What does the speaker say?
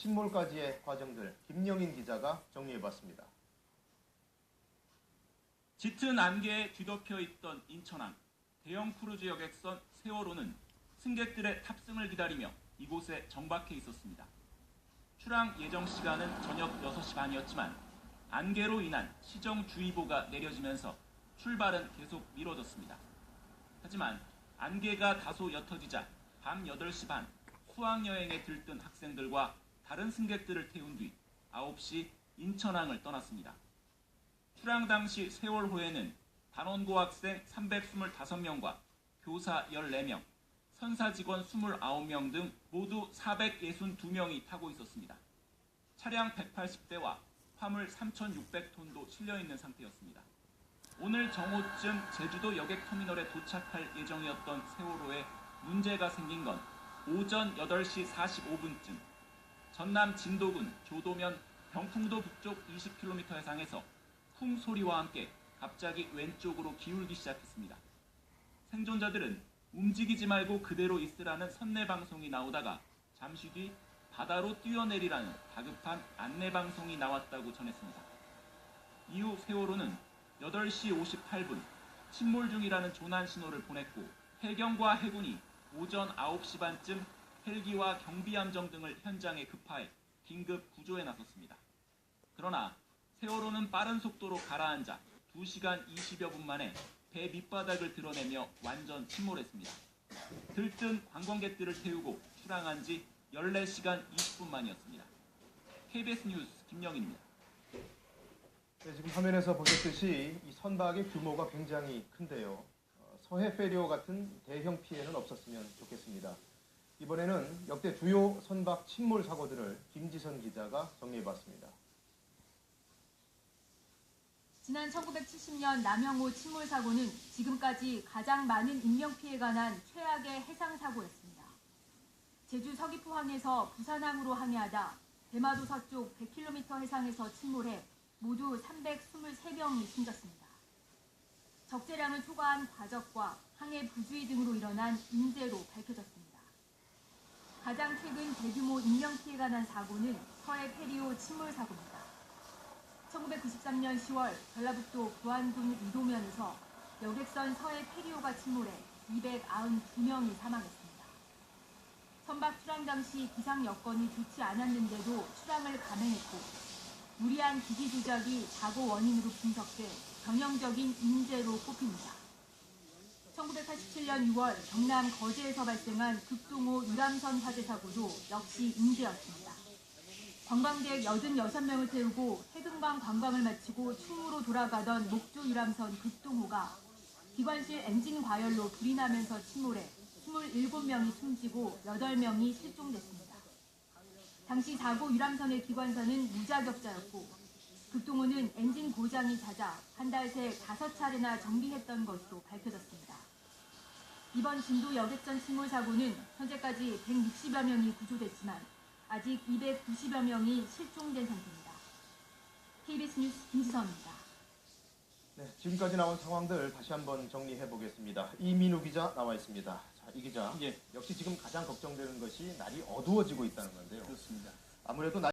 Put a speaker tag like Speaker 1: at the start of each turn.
Speaker 1: 침몰까지의 과정들 김영인 기자가 정리해봤습니다.
Speaker 2: 짙은 안개에 뒤덮여 있던 인천항. 대형 크루즈 여객선 세월호는 승객들의 탑승을 기다리며 이곳에 정박해 있었습니다. 출항 예정 시간은 저녁 6시 반이었지만 안개로 인한 시정주의보가 내려지면서 출발은 계속 미뤄졌습니다. 하지만 안개가 다소 옅어지자 밤 8시 반 수학여행에 들뜬 학생들과 다른 승객들을 태운 뒤 9시 인천항을 떠났습니다. 출항 당시 세월호에는 단원고 학생 325명과 교사 14명, 선사 직원 29명 등 모두 462명이 타고 있었습니다. 차량 180대와 화물 3,600톤도 실려있는 상태였습니다. 오늘 정오쯤 제주도 여객터미널에 도착할 예정이었던 세월호에 문제가 생긴 건 오전 8시 45분쯤 전남 진도군 조도면 병풍도 북쪽 20km 해상에서 쿵 소리와 함께 갑자기 왼쪽으로 기울기 시작했습니다. 생존자들은 움직이지 말고 그대로 있으라는 선내 방송이 나오다가 잠시 뒤 바다로 뛰어내리라는 다급한 안내 방송이 나왔다고 전했습니다. 이후 세월호는 8시 58분 침몰 중이라는 조난 신호를 보냈고 해경과 해군이 오전 9시 반쯤 헬기와 경비함정 등을 현장에 급파해 긴급 구조에 나섰습니다. 그러나 세월호는 빠른 속도로 가라앉아 2시간 20여 분 만에 배 밑바닥을 드러내며 완전 침몰했습니다. 들뜬 관광객들을 태우고 출항한 지 14시간 20분 만이었습니다. KBS 뉴스 김영인입니다.
Speaker 1: 네, 지금 화면에서 보셨듯이 이 선박의 규모가 굉장히 큰데요. 서해 페리오 같은 대형 피해는 없었으면 좋겠습니다. 이번에는 역대 주요 선박 침몰 사고들을 김지선 기자가 정리해봤습니다.
Speaker 3: 지난 1970년 남영호 침몰 사고는 지금까지 가장 많은 인명피해가 난 최악의 해상사고였습니다. 제주 서귀포항에서 부산항으로 항해하다 대마도 서쪽 100km 해상에서 침몰해 모두 323명이 숨졌습니다. 적재량을 초과한 과적과 항해 부주의 등으로 일어난 인재로 밝혀졌습니다. 가장 최근 대규모 인명피해가 난 사고는 서해 페리오 침몰 사고입니다. 1993년 10월 전라북도 부안군 이도면에서 여객선 서해 페리오가 침몰해 292명이 사망했습니다. 선박 출항 당시 기상 여건이 좋지 않았는데도 출항을 감행했고 무리한 기기 조작이 사고 원인으로 분석돼 전형적인 인재로 꼽힙니다. 1987년 6월 경남 거제에서 발생한 극동호 유람선 화재 사고도 역시 인재였습니다. 관광객 86명을 태우고 해금강 관광을 마치고 충무로 돌아가던 목조 유람선 극동호가 기관실 엔진 과열로 불이 나면서 침몰해 27명이 숨지고 8명이 실종됐습니다. 당시 사고 유람선의 기관사는 무자격자였고 극동호는 엔진 고장이 잦아 한 달 새 5차례나 정비했던 것으로 밝혀졌습니다. 이번 진도 여객선 침몰 사고는 현재까지 160여 명이 구조됐지만 아직 290여 명이 실종된 상태입니다. KBS 뉴스 김지선입니다.
Speaker 1: 네, 지금까지 나온 상황들 다시 한번 정리해 보겠습니다. 이민우 기자 나와 있습니다. 자, 이 기자,
Speaker 2: 예.
Speaker 1: 역시 지금 가장 걱정되는 것이 날이 어두워지고 있다는 건데요.
Speaker 2: 그렇습니다.
Speaker 1: 아무래도